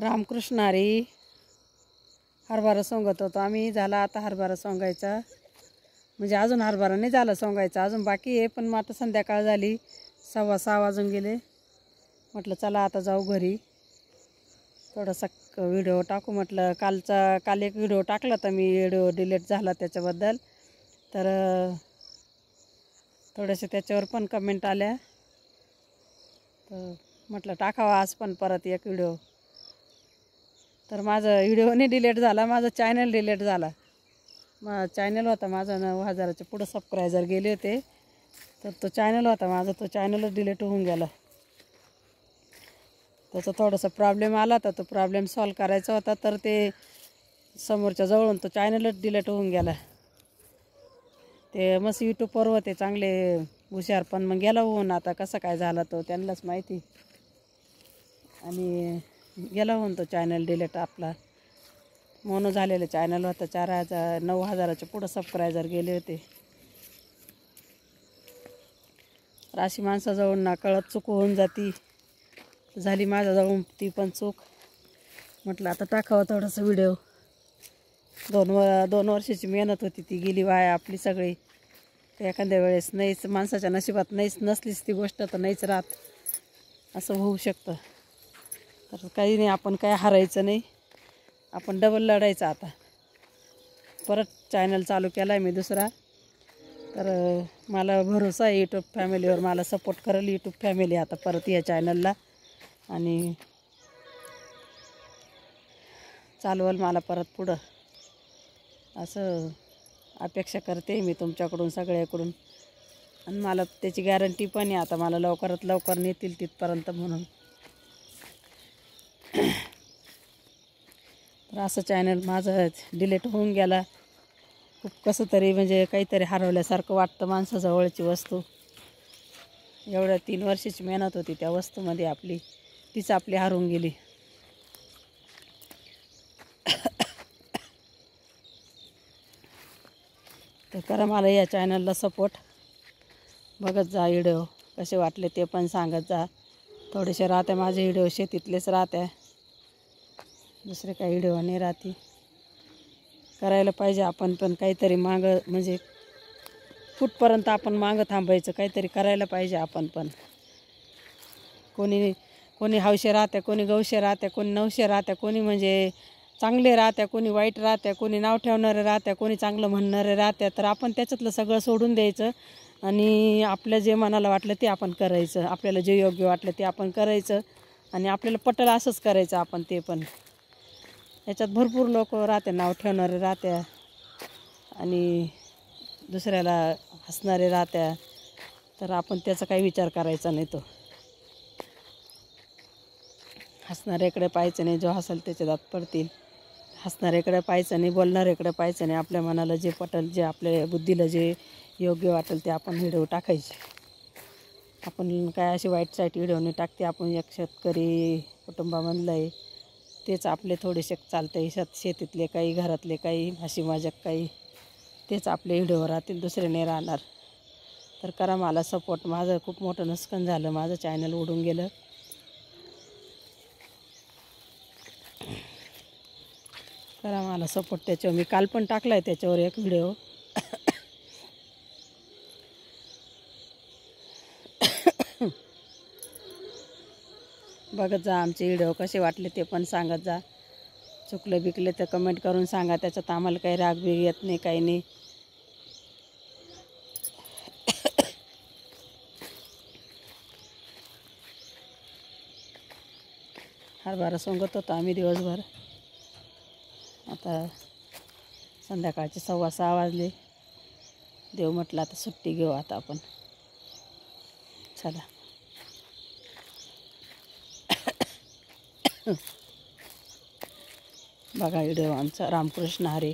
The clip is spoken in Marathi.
रामकृष्ण हरी. हरभरा सोंगत होतो आम्ही. झाला आता हरभरा सोंगायचा, म्हणजे अजून हरभरा नाही झाला सोंगायचा, अजून बाकी आहे. पण मग आता संध्याकाळ झाली, 6:15 वाजून गेले. म्हटलं चला आता जाऊ घरी, थोडासा व्हिडिओ टाकू म्हटलं. काल एक व्हिडिओ टाकला तर मी व्हिडिओ डिलीट झाला त्याच्याबद्दल, तर थोडेसे त्याच्यावर पण कमेंट आल्या, तर म्हटलं टाकावा आज पण परत एक व्हिडिओ. तर माझा व्हिडिओ नाही डिलीट झाला, माझं चॅनल डिलीट झाला. चॅनल होता माझा 9,000च्या पुढं सबस्क्रायबर गेले होते, तर तो चॅनल होता माझा, तो चॅनलच डिलीट होऊन गेला. त्याचा थोडासा प्रॉब्लेम आला, तर तो प्रॉब्लेम सॉल्व करायचा होता, तर ते समोरच्या जवळून तो चॅनलच डिलीट होऊन गेला. ते मस्त यूट्यूबवर होते चांगले हुशार, पण मग गेला होऊन. आता कसं काय झाला तो त्यांनाच माहिती, आणि गेला होऊन तो चॅनल डिलीट आपला. मोनो झालेलं चॅनल होतं, 9,000च्या पुढं सबस्क्रायबर गेले होते. राशी माणसाजवळ ना कळत चूक होऊन जाती, झाली माझ्याजवळून ती पण चूक. म्हटलं आता टाकावं थोडंसं व्हिडिओ. 2 वर्षाची मेहनत होती ती गेली वाया आपली सगळी. तर एखाद्या वेळेस नाहीच, माणसाच्या नशिबात नसलीच ती गोष्ट तर नाहीच राहत, असं होऊ शकतं. तर काही नाही, आपण काय हारायचं नाही, आपण डबल लढायचं. आता परत चॅनल चालू केला आहे मी दुसरा, तर मला भरोसा आहे यूट्यूब फॅमिलीवर, मला सपोर्ट करेल यूट्यूब फॅमिली आता परत या चॅनलला, आणि चालवल मला परत पुढं, असं अपेक्षा करते मी तुमच्याकडून सगळ्याकडून. आणि मला त्याची गॅरंटी पण आहे आता, मला लवकरात लवकर नेतील तिथपर्यंत म्हणून. तर असं चॅनल माझं डिलीट होऊन गेला. खूप कसं तरी, म्हणजे काहीतरी हरवल्यासारखं वाटतं माणसाजवळची वस्तू. एवढ्या 3 वर्षाची मेहनत होती त्या वस्तूमध्ये आपली, तीच आपली हरवून गेली. तर करा मला या चॅनलला सपोर्ट. बघत जा व्हिडिओ, कसे वाटले ते पण सांगत जा. थोडेसे राहते माझे व्हिडिओ शेतीतलेच राहते, दुसरे काही व्हिडिओ नाही राहते. करायला पाहिजे आपण पण काहीतरी मागं, म्हणजे कुठपर्यंत आपण मागं थांबायचं, काहीतरी करायला पाहिजे आपण पण. कोणी हौशे राहते, कोणी गौशे राहते, कोणी नवशे राहते, कोणी म्हणजे चांगले राहते, कोणी वाईट राहते, कोणी नाव ठेवणारे राहते, कोणी चांगलं म्हणणारे राहते. तर आपण त्याच्यातलं सगळं सोडून द्यायचं, आणि आपलं जे मनाला वाटलं ते आपण करायचं, आपल्याला जे योग्य वाटलं ते आपण करायचं, आणि आपल्याला पटेल असंच करायचं आपण ते पण. याच्यात भरपूर लोक राहते, नाव ठेवणारे राहते, आणि दुसऱ्याला हसणारे राहते. तर आपण त्याचा काही विचार करायचा नाही. तो हसणाऱ्याकडे पाहायचं नाही, जो हसेल त्याच्या दात पडतील. हसणाऱ्याकडे पाहायचं नाही, बोलणाऱ्याकडे पाहायचं नाही. आपल्या मनाला जे पटेल, जे आपल्या बुद्धीला जे योग्य वाटेल ते आपण व्हिडिओ टाकायचे. आपण काय अशी वाईट साईट व्हिडिओ नाही टाकते. आपण एक शेतकरी कुटुंबामधलं आहे, तेच आपले थोडेसे चालतं आहे. शेतीतले काही, घरातले काही, हसी मजाक काही, तेच आपले व्हिडिओ राहतील, दुसरे नाही राहणार. तर करा मला सपोर्ट. माझं खूप मोठं नुकसान झालं, माझं चॅनल उडून गेलं. करा मला सपोर्ट. त्याच्यावर मी काल पण टाकला आहे त्याच्यावर एक व्हिडिओ. बघत जा आमचे व्हिडिओ, कसे वाटले ते पण सांगत जा. चुकले बिकले तर कमेंट करून सांगा, त्याच्यात आम्हाला काही राग बी येत नाही, काही नाही. हरभरा सोंगत होतो आम्ही दिवसभर. आता संध्याकाळचे 6:15 वाजले. देव म्हटलं आता सुट्टी घेऊ आता आपण. चला. बघा व्हिडिओ आमचा. रामकृष्ण हरी.